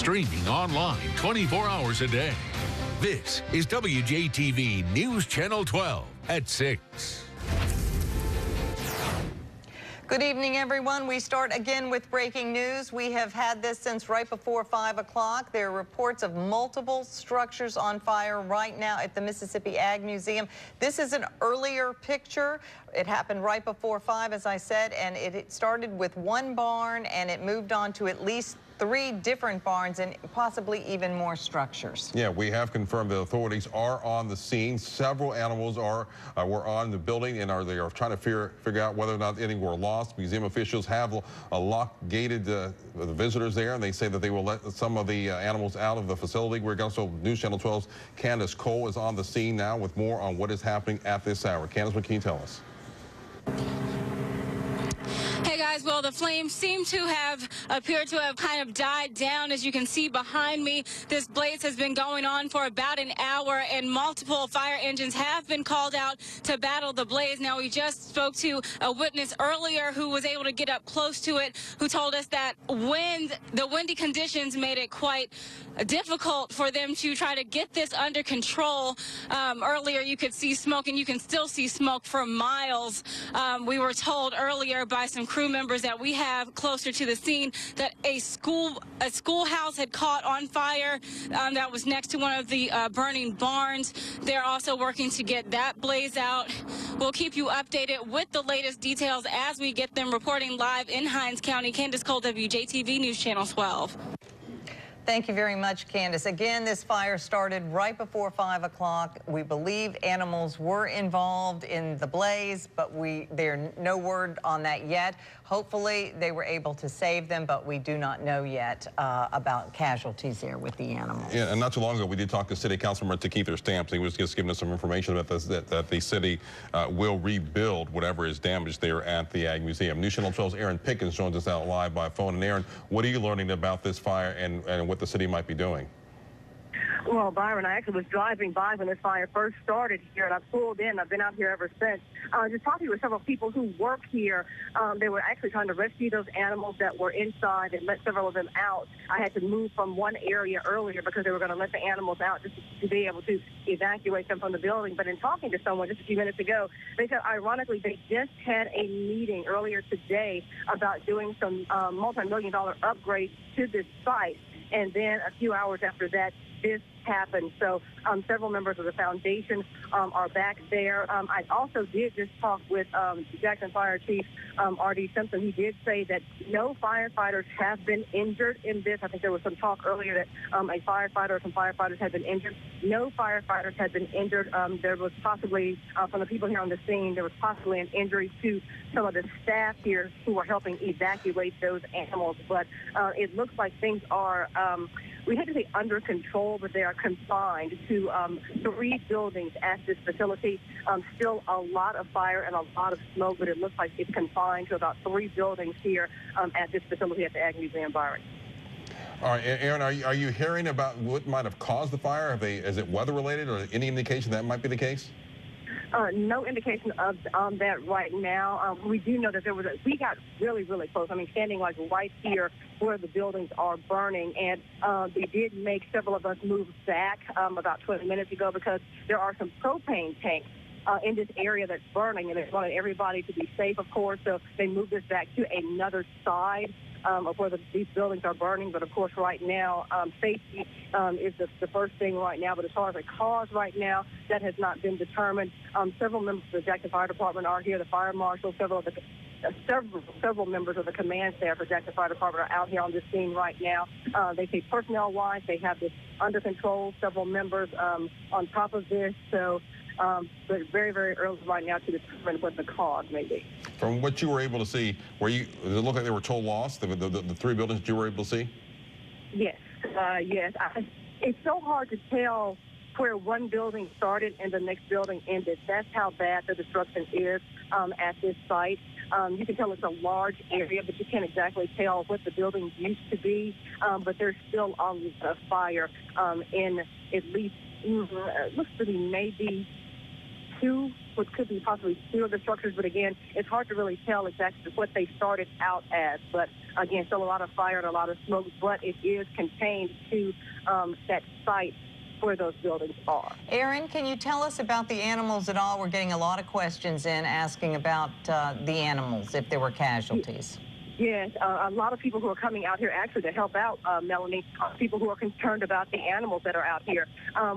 streaming online 24 hours a day. This is WJTV News Channel 12 at 6. Good evening, everyone. We start again with breaking news. We have had this since right before 5 o'clock. There are reports of multiple structures on fire right now at the Mississippi Ag Museum. This is an earlier picture. It happened right before 5, as I said, and it started with one barn, and it moved on to at least 3 different barns and possibly even more structures. Yeah, we have confirmed that authorities are on the scene. Several animals were on the building and they are trying to figure out whether or not any were lost. Museum officials have gated the visitors there, and they say that they will let some of the animals out of the facility. We're also News Channel 12's Candace Cole is on the scene now with more on what is happening at this hour. Candace, what can you tell us? Hey guys, well, the flames seem to have appeared to have kind of died down. As you can see behind me, this blaze has been going on for about an hour, and multiple fire engines have been called out to battle the blaze. Now, we just spoke to a witness earlier who was able to get up close to it, who told us that the windy conditions made it quite difficult for them to try to get this under control. Earlier, you could see smoke, and you can still see smoke for miles. We were told earlier by some crew members that we have closer to the scene that a schoolhouse had caught on fire that was next to one of the burning barns. They're also working to get that blaze out. We'll keep you updated with the latest details as we get them. Reporting live in Hinds County, Candace Cole, WJTV News Channel 12. Thank you very much, Candace. Again, this fire started right before 5 o'clock. We believe animals were involved in the blaze, but there's no word on that yet. Hopefully, they were able to save them, but we do not know yet about casualties there with the animals. Yeah, and not too long ago, we did talk to City Councilman Keith Stamps. He was just giving us some information about this, that the city will rebuild whatever is damaged there at the Ag Museum. News Channel 12's Aaron Pickens joins us out live by phone. And Aaron, what are you learning about this fire and what the city might be doing? Well, Byron, I actually was driving by when this fire first started here, and I pulled in. I've been out here ever since. Just talking with several people who work here. They were actually trying to rescue those animals that were inside and let several of them out. I had to move from one area earlier because they were going to let the animals out just to be able to evacuate them from the building. But in talking to someone just a few minutes ago, they said, ironically, they just had a meeting earlier today about doing some multi-million-dollar upgrades to this site. And then a few hours after that, this happened. So several members of the foundation are back there. I also did just talk with Jackson Fire Chief R.D. Simpson. He did say that no firefighters have been injured in this. I think there was some talk earlier that a firefighter or some firefighters had been injured. No firefighters had been injured. There was possibly, from the people here on the scene, there was possibly an injury to some of the staff here who were helping evacuate those animals. But it looks like things are, we hate to say under control, but they are confined to 3 buildings at this facility. Still a lot of fire and a lot of smoke, but it looks like it's confined to about 3 buildings here at this facility at the Ag Museum, Byron. All right, Aaron, are you hearing about what might have caused the fire? Is it weather-related, or any indication that might be the case? No indication of that right now. We do know that we got really, really close. I mean, standing like right here where the buildings are burning. And they did make several of us move back about 20 minutes ago because there are some propane tanks in this area that's burning, and they wanted everybody to be safe, of course. So they moved us back to another side of where these buildings are burning. But, of course, right now, safety is the first thing right now. But as far as a cause right now, that has not been determined. Several members of the Jackson Fire Department are here. The fire marshal, several members of the command staff for Jackson Fire Department are out here on this scene right now. They say personnel-wise, they have this under control, several members on top of this. So, but very, very early right now to determine what the cause may be. From what you were able to see, does it look like they were total loss, the 3 buildings that you were able to see? Yes, yes. It's so hard to tell where one building started and the next building ended. That's how bad the destruction is at this site. You can tell it's a large area, but you can't exactly tell what the building used to be. But there's still a fire in at least, it looks to be maybe 2, what could be possibly 2 of the structures. But again, it's hard to really tell exactly what they started out as. But Again, still a lot of fire and a lot of smoke, but it is contained to that site where those buildings are. Aaron, can you tell us about the animals at all? We're getting a lot of questions in asking about the animals, if there were casualties. Yes, a lot of people who are coming out here actually to help out, Melanie, people who are concerned about the animals that are out here.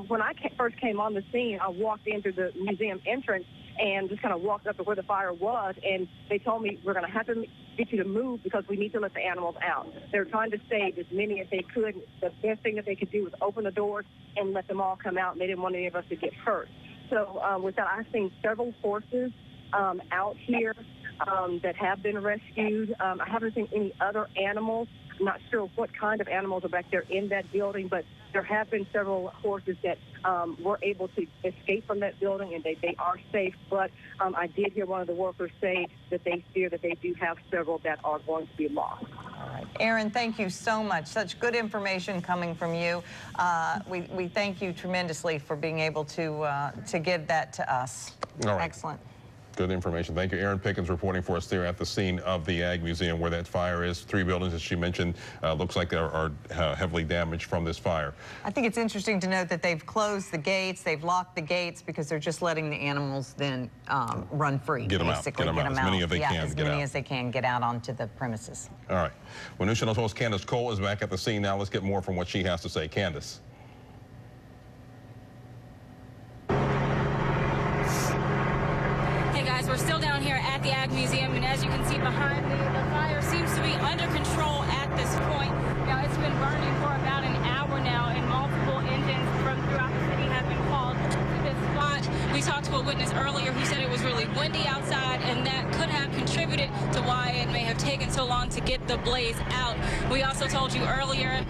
When I first came on the scene, I walked into the museum entrance and just kind of walked up to where the fire was, and they told me, we're going to have to get you to move because we need to let the animals out. They were trying to save as many as they could. The best thing that they could do was open the doors and let them all come out, and they didn't want any of us to get hurt. So with that, I've seen several horses out here that have been rescued. I haven't seen any other animals. I'm not sure what kind of animals are back there in that building, but there have been several horses that were able to escape from that building, and they are safe. But I did hear one of the workers say that they fear that they do have several that are going to be lost. All right. Aaron, thank you so much. Such good information coming from you. We thank you tremendously for being able to give that to us. All right. Excellent. Good information. Thank you. Aaron Pickens reporting for us there at the scene of the Ag Museum where that fire is. 3 buildings, as she mentioned, looks like they are heavily damaged from this fire. I think it's interesting to note that they've closed the gates, they've locked the gates because they're just letting the animals then run free. Get them basically. out. Get them out. As many as they can. As many as they can get out onto the premises. All right. Well, News Channel's host Candace Cole is back at the scene now. Let's get more from what she has to say. Candace. We're still down here at the Ag Museum, and as you can see behind me, the fire seems to be under control at this point. Now, it's been burning for about an hour now, and multiple engines from throughout the city have been called to this spot. We talked to a witness earlier who said it was really windy outside, and that could have contributed to why it may have taken so long to get the blaze out. We also told you earlier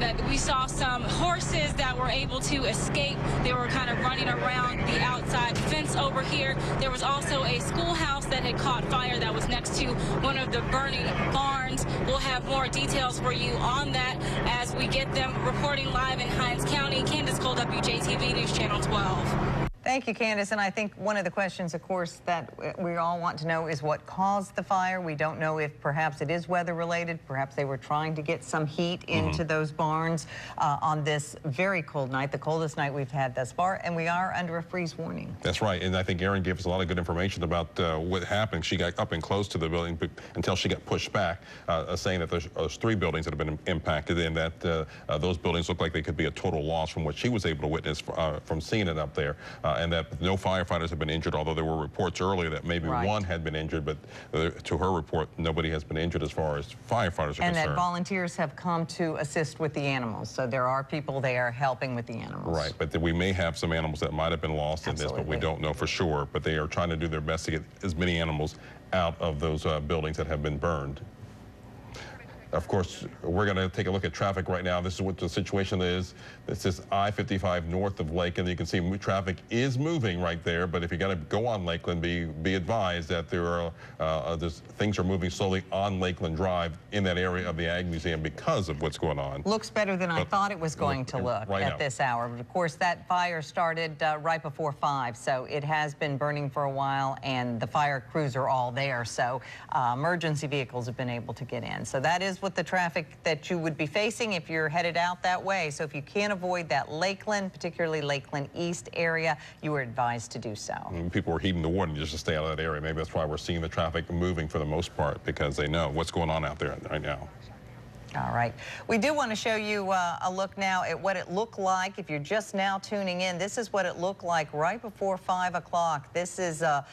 that we saw some horses that were able to escape. They were kind of running around the outside fence over here. There was also a schoolhouse that had caught fire that was next to one of the burning barns. We'll have more details for you on that as we get them. Reporting live in Hinds County, Candace Cole, WJTV News Channel 12. Thank you, Candace. And I think one of the questions, of course, that we all want to know is what caused the fire. We don't know if perhaps it is weather-related. Perhaps they were trying to get some heat into those barns on this very cold night, the coldest night we've had thus far, and we are under a freeze warning. That's right, and I think Aaron gave us a lot of good information about what happened. She got up and close to the building until she got pushed back, saying that there's 3 buildings that have been impacted, and that those buildings look like they could be a total loss from what she was able to witness from seeing it up there. And that no firefighters have been injured, although there were reports earlier that maybe one had been injured, but to her report, nobody has been injured as far as firefighters are concerned. And that volunteers have come to assist with the animals, so there are people there helping with the animals. Right, but we may have some animals that might have been lost in this, but we don't know for sure. But they are trying to do their best to get as many animals out of those buildings that have been burned. Of course, we're going to take a look at traffic right now. This is what the situation is. This is I-55 north of Lakeland. You can see traffic is moving right there, but if you got to go on Lakeland, be advised that there are things are moving slowly on Lakeland Drive in that area of the Ag Museum because of what's going on. Looks better than I thought it was going to look at this hour. Of course, that fire started right before 5, so it has been burning for a while, and the fire crews are all there, so emergency vehicles have been able to get in. So that is what the traffic that you would be facing if you're headed out that way. So if you can't avoid that Lakeland, particularly Lakeland East area, you are advised to do so. People are heeding the warning just to stay out of that area. Maybe that's why we're seeing the traffic moving for the most part, because they know what's going on out there right now. All right. We do want to show you a look now at what it looked like. If you're just now tuning in, this is what it looked like right before 5 o'clock. This is a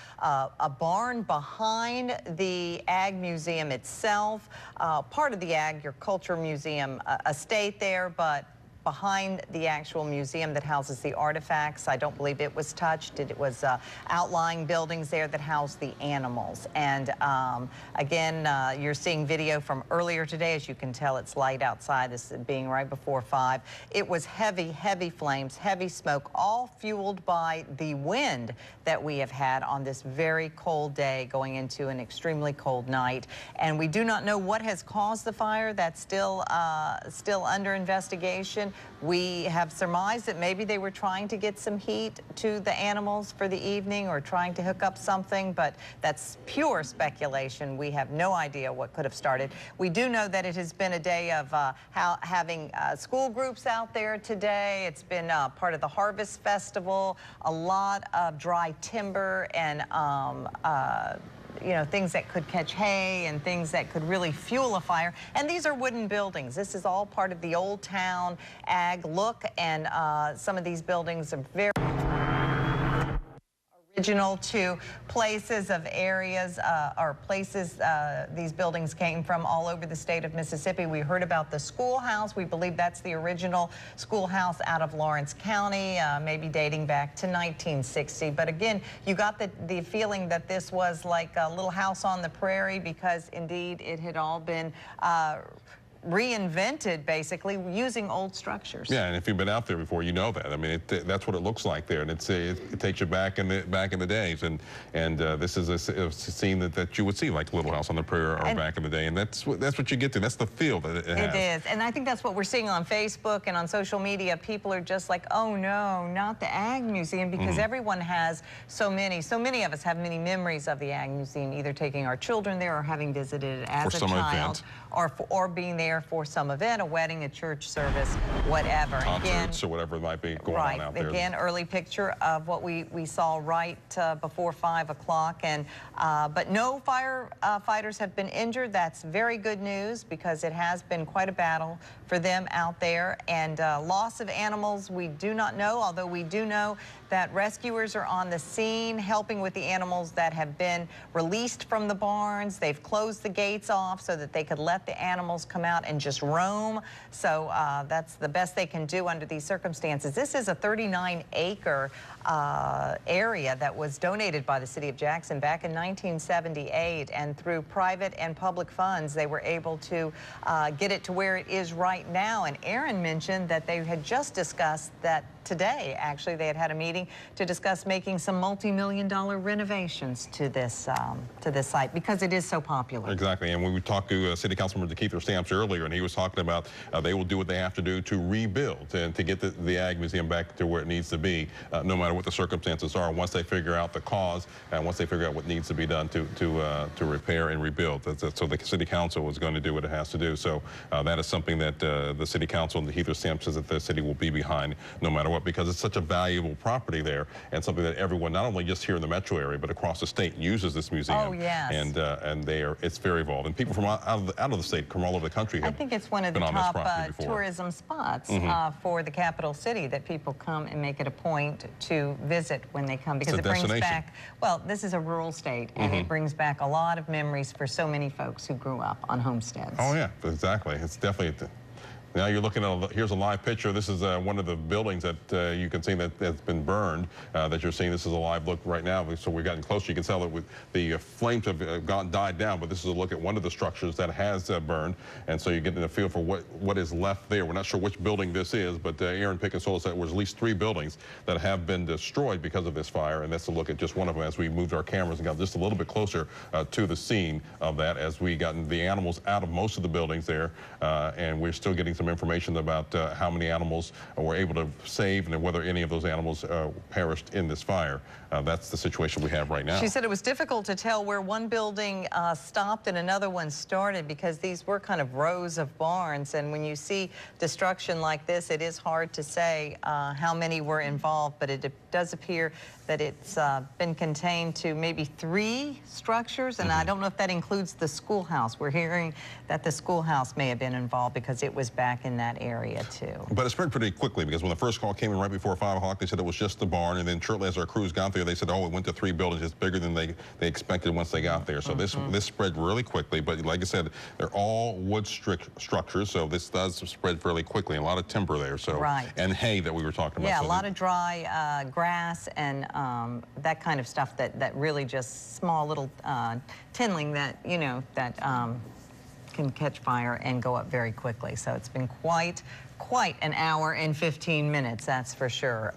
barn behind the Ag Museum itself, part of the Agriculture Museum estate there, but behind the actual museum that houses the artifacts. I don't believe it was touched. It was outlying buildings there that house the animals. And again, you're seeing video from earlier today. As you can tell, it's light outside, this being right before 5. It was heavy, heavy flames, heavy smoke, all fueled by the wind that we have had on this very cold day going into an extremely cold night. And we do not know what has caused the fire. That's still under investigation. We have surmised that maybe they were trying to get some heat to the animals for the evening or trying to hook up something, but that's pure speculation. We have no idea what could have started. We do know that it has been a day of having school groups out there today. It's been part of the Harvest Festival, a lot of dry timber and you know, things that could catch hay and things that could really fuel a fire. And these are wooden buildings. This is all part of the old town ag look, and some of these buildings are very original to places of areas or places these buildings came from all over the state of Mississippi. We heard about the schoolhouse. We believe that's the original schoolhouse out of Lawrence County, maybe dating back to 1960. But again, you got the feeling that this was like a little house on the prairie, because indeed it had all been reinvented, basically, using old structures. Yeah, and if you've been out there before, you know that. I mean, that's what it looks like there, and it takes you back in the days. And this is a scene that you would see, like Little House on the Prairie or back in the day, and that's what you get to. That's the feel that it has. It is, and I think that's what we're seeing on Facebook and on social media. People are just like, oh no, not the Ag Museum, because everyone has so many of us have many memories of the Ag Museum, either taking our children there or having visited it as a child, or being there for some event, a wedding, a church service, whatever. Concerts or whatever might be going on out there. Again, early picture of what we saw right before 5 o'clock. And but no firefighters have been injured. That's very good news, because it has been quite a battle for them out there. And loss of animals, we do not know, although we do know that rescuers are on the scene helping with the animals that have been released from the barns. They've closed the gates off so that they could let the animals come out and just roam. So that's the best they can do under these circumstances. This is a 39-acre area that was donated by the city of Jackson back in 1978, and through private and public funds, they were able to get it to where it is right now. And Aaron mentioned that they had just discussed that today, actually, they had a meeting to discuss making some multi-million-dollar renovations to this site, because it is so popular. Exactly, and when we talked to City Councilman DeKeither Stamps earlier, and he was talking about they will do what they have to do to rebuild and to get the Ag Museum back to where it needs to be, no matter what the circumstances are, once they figure out the cause and once they figure out what needs to be done to repair and rebuild. So the City Council is going to do what it has to do. So that is something that the City Council and DeKeither Stamps says that the city will be behind no matter what, because it's such a valuable property there, and something that everyone, not only just here in the metro area, but across the state, uses this museum. Oh, yes. And it's very involved. And people from out of the state, from all over the country, have I think it's one of the top tourism spots for the capital city that people come and make it a point to visit when they come, because it brings back, well, this is a rural state, and it brings back a lot of memories for so many folks who grew up on homesteads. Oh yeah, exactly. It's definitely. Now you're looking at, here's a live picture. This is one of the buildings that you can see that's been burned, that you're seeing. This is a live look right now. So we're getting closer. You can tell that the flames have died down, but this is a look at one of the structures that has burned. And so you're getting a feel for what is left there. We're not sure which building this is, but Aaron Pickensole said there was at least 3 buildings that have been destroyed because of this fire. And that's a look at just one of them as we moved our cameras and got just a little bit closer to the scene of that, as we got the animals out of most of the buildings there. And we're still getting some information about how many animals were able to save and whether any of those animals perished in this fire. That's the situation we have right now. She said it was difficult to tell where one building stopped and another one started, because these were kind of rows of barns, and when you see destruction like this, it is hard to say how many were involved, but it does appear that it's been contained to maybe 3 structures, and I don't know if that includes the schoolhouse. We're hearing that the schoolhouse may have been involved because it was back in that area too. But it spread pretty quickly, because when the first call came in right before 5 o'clock, they said it was just the barn, and then shortly as our crews got there, they said, oh, it went to 3 buildings. It's bigger than they expected once they got there. So this spread really quickly, but like I said, they're all wood structures, so this does spread fairly quickly, and a lot of timber there. So and hay that we were talking about. Yeah, so a lot of dry grass and that kind of stuff that really just small little kindling that, you know, that can catch fire and go up very quickly. So it's been quite quite an hour and 15 minutes, that's for sure,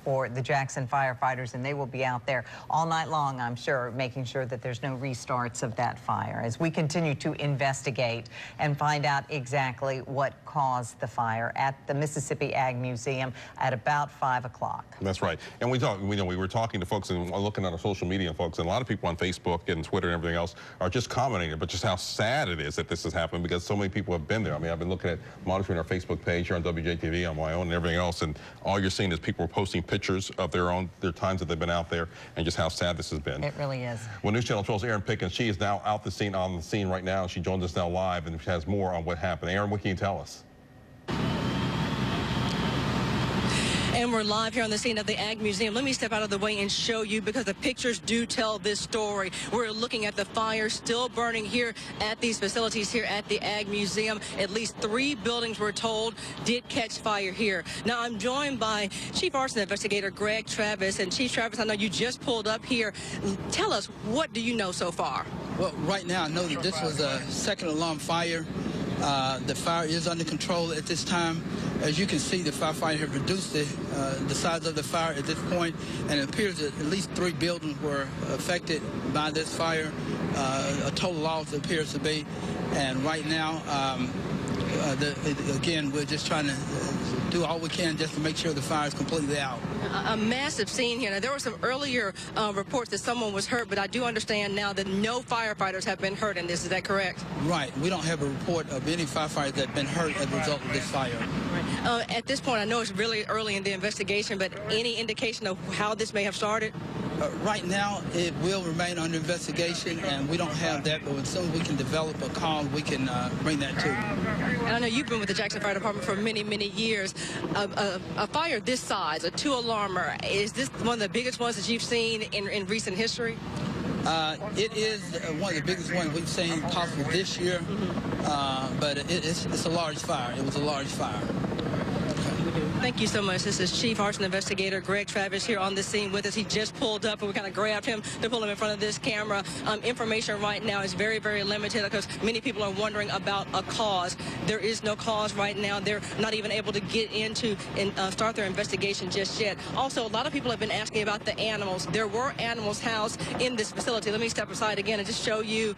for the Jackson firefighters, and they will be out there all night long, I'm sure, making sure that there's no restarts of that fire as we continue to investigate and find out exactly what caused the fire at the Mississippi Ag Museum at about 5 o'clock. That's right. And we were talking to folks and looking at our social media folks, and a lot of people on Facebook and Twitter and everything else are just commenting, but just how sad it is that this has happened because so many people have been there. I mean, I've been looking at monitoring our Facebook page here on WJTV, on my own and everything else, and all you're seeing is people posting pictures of their times that they've been out there and just how sad this has been. It really is. Well, News Channel 12's Erin Pickens, she is now on the scene right now. She joins us now live and has more on what happened. Erin, what can you tell us? And we're live here on the scene of the Ag Museum. Let me step out of the way and show you because the pictures do tell this story. We're looking at the fire still burning here at these facilities here at the Ag Museum. At least 3 buildings, we're told, did catch fire here. Now, I'm joined by Chief Arson Investigator Greg Travis. And Chief Travis, I know you just pulled up here. Tell us, what do you know so far? Well, right now, I know that this was a second alarm fire. The fire is under control at this time. As you can see, the firefighters have reduced the size of the fire at this point, and it appears that at least 3 buildings were affected by this fire. A total loss appears to be, and right now, again, we're just trying to do all we can just to make sure the fire is completely out. A massive scene here. Now, there were some earlier reports that someone was hurt, but I do understand now that no firefighters have been hurt in this. Is that correct? Right. We don't have a report of any firefighters that have been hurt as a result of this fire. Right. At this point, I know it's really early in the investigation, but any indication of how this may have started? Right now, it will remain under investigation, and we don't have that, but as soon as we can develop a cause, we can bring that to you. And I know you've been with the Jackson Fire Department for many, many years. A fire this size, a 2-alarmer, is this one of the biggest ones that you've seen in recent history? It is one of the biggest ones we've seen possibly this year, but it's a large fire. It was a large fire. Thank you so much. This is Chief Arson Investigator Greg Travis here on the scene with us. He just pulled up, and we kind of grabbed him to pull him in front of this camera. Information right now is very, very limited because many people are wondering about a cause. There is no cause right now. They're not even able to get into and start their investigation just yet. Also, a lot of people have been asking about the animals. There were animals housed in this facility. Let me step aside again and just show you,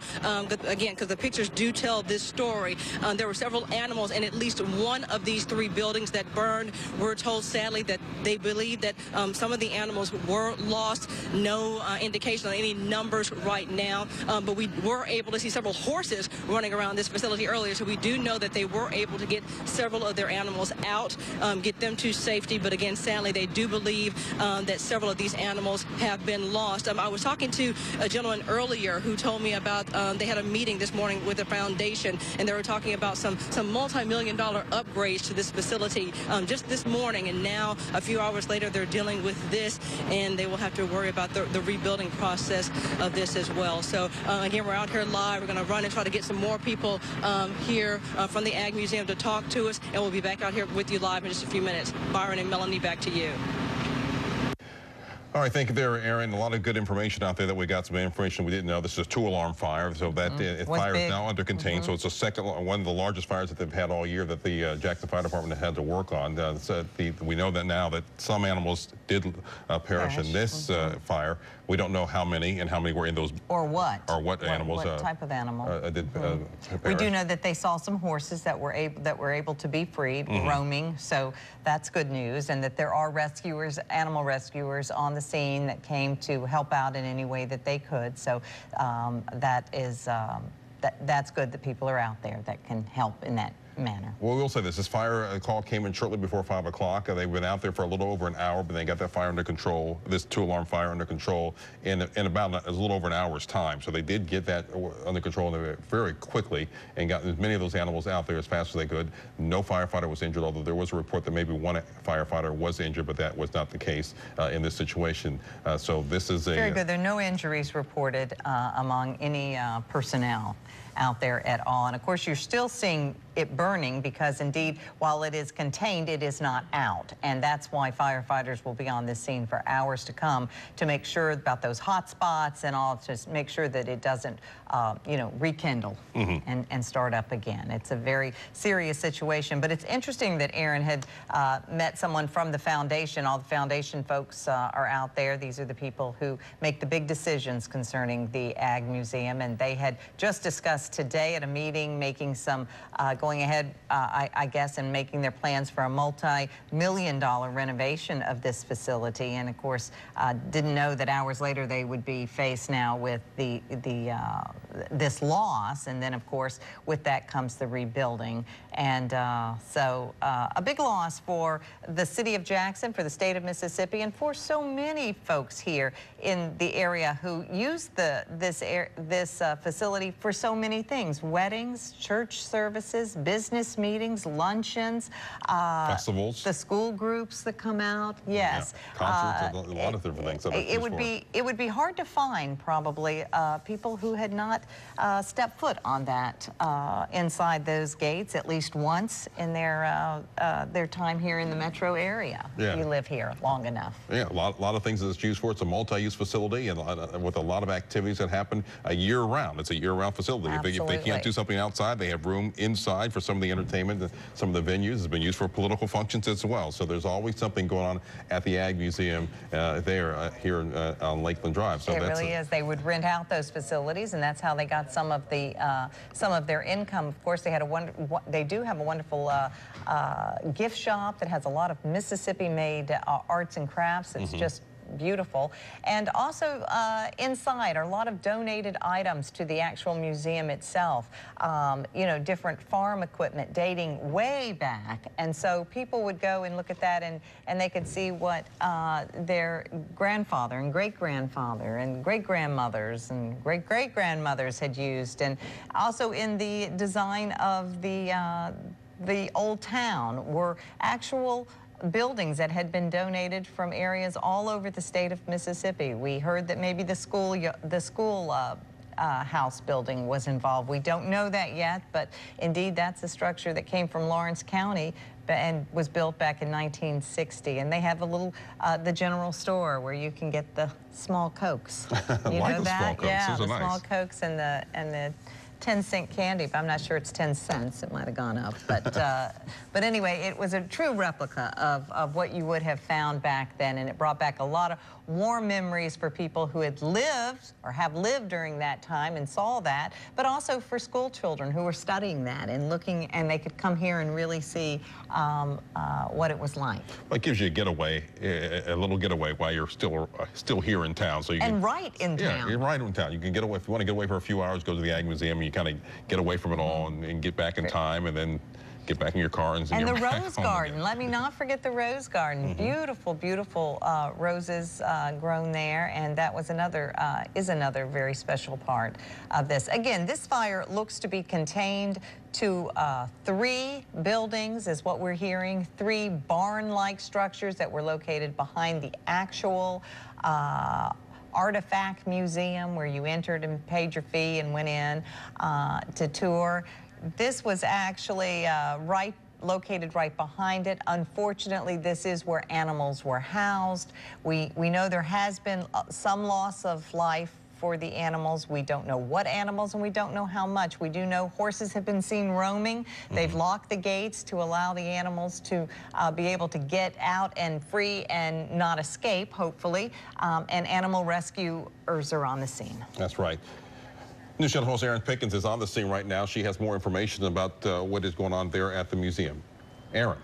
again, because the pictures do tell this story. There were several animals in at least one of these 3 buildings that burned. We're told, sadly, that they believe that some of the animals were lost. No indication on any numbers right now, but we were able to see several horses running around this facility earlier, so we do know that they were able to get several of their animals out, get them to safety. But again, sadly, they do believe that several of these animals have been lost. I was talking to a gentleman earlier who told me about they had a meeting this morning with the foundation, and they were talking about some multi-million-dollar upgrades to this facility just this morning, and now a few hours later they're dealing with this, and they will have to worry about the rebuilding process of this as well. So again, we're out here live. We're going to run and try to get some more people here from the Ag Museum to talk to us, and we'll be back out here with you live in just a few minutes. Byron and Melanie, back to you. All right, thank you there, Erin. A lot of good information out there that we got. Some information we didn't know. This is a 2-alarm fire, so that fire is now under contained. So it's one of the largest fires that they've had all year that the Jackson Fire Department had to work on. We know that now that some animals did perish in this fire. We don't know how many and how many were in those. Or what? Or what animals? What type of animal? We do know that they saw some horses that were able to be freed, roaming. So that's good news, and that there are rescuers, animal rescuers on the scene that came to help out in any way that they could. So that's good that people are out there that can help in that manner. Well, we'll say this fire call came in shortly before 5 o'clock. They've been out there for a little over an hour, but they got that fire under control, this 2-alarm fire under control in about a little over an hour's time. So they did get that under control very quickly and got as many of those animals out there as fast as they could. No firefighter was injured, although there was a report that maybe one firefighter was injured, but that was not the case in this situation. So this is very good. There are no injuries reported among any personnel. out there at all. And of course, you're still seeing it burning because indeed, while it is contained, it is not out. And that's why firefighters will be on this scene for hours to come to make sure about those hot spots and all, to make sure that it doesn't, you know, rekindle and start up again. It's a very serious situation, but it's interesting that Aaron had met someone from the foundation. All the foundation folks are out there. These are the people who make the big decisions concerning the Ag Museum, and they had just discussed today at a meeting making some going ahead, I guess, and making their plans for a multi-million-dollar renovation of this facility. And of course, didn't know that hours later they would be faced now with this loss. And then, of course, with that comes the rebuilding. And so a big loss for the city of Jackson, for the state of Mississippi, and for so many folks here in the area who use this facility for so many things: weddings, church services, business meetings, luncheons, festivals, the school groups that come out. Yes, yeah. Concerts, a lot of different things. It would be hard to find probably people who had not stepped foot on that inside those gates at least once in their time here in the metro area. Yeah. You live here long enough. Yeah, a lot of things that it's used for. It's a multi-use facility, and with a lot of activities that happen year-round. It's a year-round facility. If they can't do something outside, they have room inside for some of the entertainment. Some of the venues has been used for political functions as well. So there's always something going on at the Ag Museum here on Lakeland Drive. So it really is. They would rent out those facilities, and that's how they got some of their income. Of course, they do have a wonderful gift shop that has a lot of Mississippi-made arts and crafts. It's just beautiful. And also inside are a lot of donated items to the actual museum itself. You know, different farm equipment dating way back. And so people would go and look at that, and they could see what their grandfather and great-grandfather and great-grandmothers and great-great-grandmothers had used. And also in the design of the old town were actual buildings that had been donated from areas all over the state of Mississippi. We heard that maybe the school house building was involved. We don't know that yet, but indeed that's a structure that came from Lawrence County and was built back in 1960. And they have a little, the general store where you can get the small Cokes. You know that? Small Cokes. Yeah, Those the are small nice. Cokes and the 10-cent candy, but I'm not sure it's 10 cents. It might have gone up. But anyway, it was a true replica of what you would have found back then, and it brought back a lot of warm memories for people who had lived or have lived during that time and saw that, but also for school children who were studying that and looking, and they could come here and really see what it was like. Well, it gives you a getaway, a little getaway while you're still here in town. So you and can, right in town. Yeah, you're right in town. You can get away. If you want to get away for a few hours, go to the Ag Museum, and you kind of get away from it all and get back in time, and then get back in your car and the Rose Garden. Let me not forget the Rose Garden. Beautiful, beautiful roses grown there, and that was is another very special part of this. Again, this fire looks to be contained to 3 buildings, is what we're hearing. 3 barn-like structures that were located behind the actual Artifact Museum, where you entered and paid your fee and went in to tour. This was actually located right behind it. Unfortunately, this is where animals were housed. We know there has been some loss of life for the animals. We don't know what animals, and we don't know how much. We do know horses have been seen roaming. They've locked the gates to allow the animals to be able to get out and free and not escape, hopefully. And animal rescuers are on the scene. That's right. News Channel host Erin Pickens is on the scene right now. She has more information about what is going on there at the museum. Erin.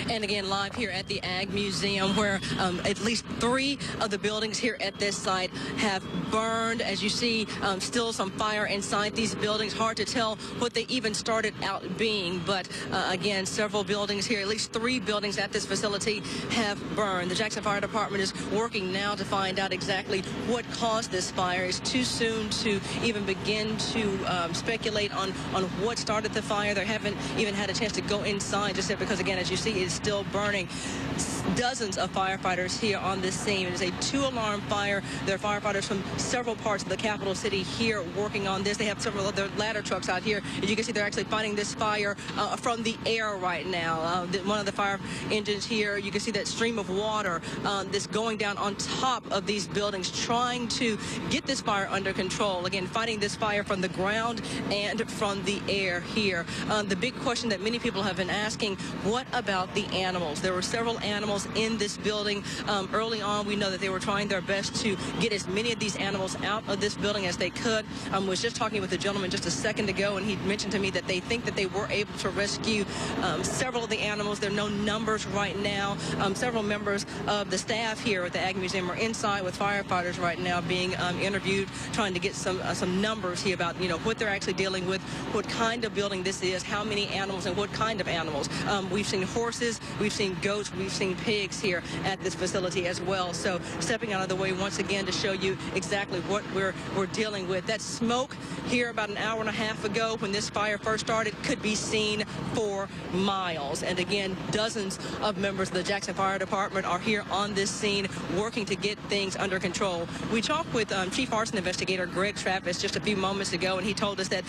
And again, live here at the Ag Museum, where at least 3 of the buildings here at this site have burned. As you see, still some fire inside these buildings. Hard to tell what they even started out being. But again, several buildings here, at least 3 buildings at this facility have burned. The Jackson Fire Department is working now to find out exactly what caused this fire. It's too soon to even begin to speculate on what started the fire. They haven't even had a chance to go inside just yet because, again, as you see, it's still burning. Dozens of firefighters here on this scene. It is a 2-alarm fire. There are firefighters from several parts of the capital city here working on this. They have several of their ladder trucks out here. As you can see, they're actually fighting this fire from the air right now. One of the fire engines here, you can see that stream of water that's going down on top of these buildings, trying to get this fire under control. Again, fighting this fire from the ground and from the air here. The big question that many people have been asking, what about the animals? There were several animals in this building. Early on, we know that they were trying their best to get as many of these animals out of this building as they could. Was just talking with a gentleman just a second ago, and he mentioned to me that they think that they were able to rescue several of the animals. There are no numbers right now. Several members of the staff here at the Ag Museum are inside with firefighters right now being interviewed, trying to get some numbers here about, you know, what they're actually dealing with, what kind of building this is, how many animals and what kind of animals. We've seen horses, we've seen goats, we've seen pigs here at this facility as well. So stepping out of the way once again to show you exactly what we're dealing with. That smoke here about an hour and a half ago when this fire first started could be seen for miles. And again, dozens of members of the Jackson Fire Department are here on this scene working to get things under control. We talked with Chief Arson Investigator Greg Travis just a few moments ago, and he told us that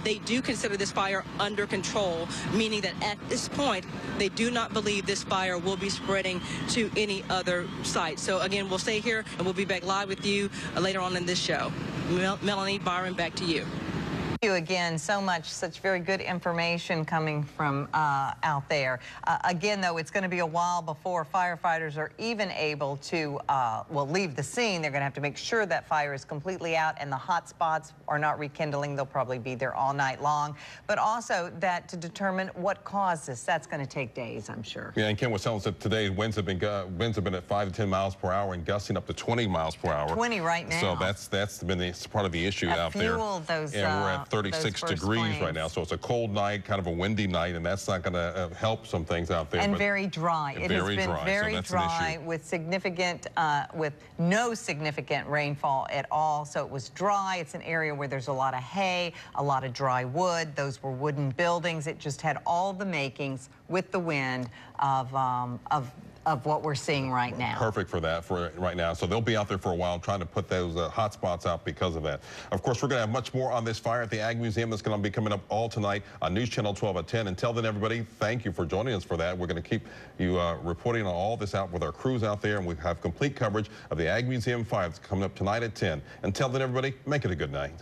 they do consider this fire under control, meaning that at this point, they do not believe this fire will be spreading to any other site. So again, we'll stay here and we'll be back live with you later on in this show. Melanie, Byron, back to you. Thank you again so much. Such very good information coming from out there. Again, though, it's going to be a while before firefighters are even able to, well, leave the scene. They're going to have to make sure that fire is completely out and the hot spots are not rekindling. They'll probably be there all night long. But also that to determine what caused this, that's going to take days, I'm sure. Yeah, and Ken was telling us that today winds have been at 5 to 10 miles per hour and gusting up to 20 miles per hour. 20 right now. So that's been part of the issue out there. Those, and we're at 36 degrees right now, so it's a cold night, kind of a windy night, and that's not going to help some things out there. And very dry. It has been very so dry with with no significant rainfall at all. So it was dry. It's an area where there's a lot of hay, a lot of dry wood. Those were wooden buildings. It just had all the makings with the wind of what we're seeing right now. Perfect for that right now. So they'll be out there for a while trying to put those hot spots out because of that. Of course, we're going to have much more on this fire at the Ag Museum. That's going to be coming up all tonight on News Channel 12 at 10. Until then, everybody, thank you for joining us for that. We're going to keep you reporting on all this out with our crews out there, and we have complete coverage of the Ag Museum fire that's coming up tonight at 10. Until then, everybody, make it a good night.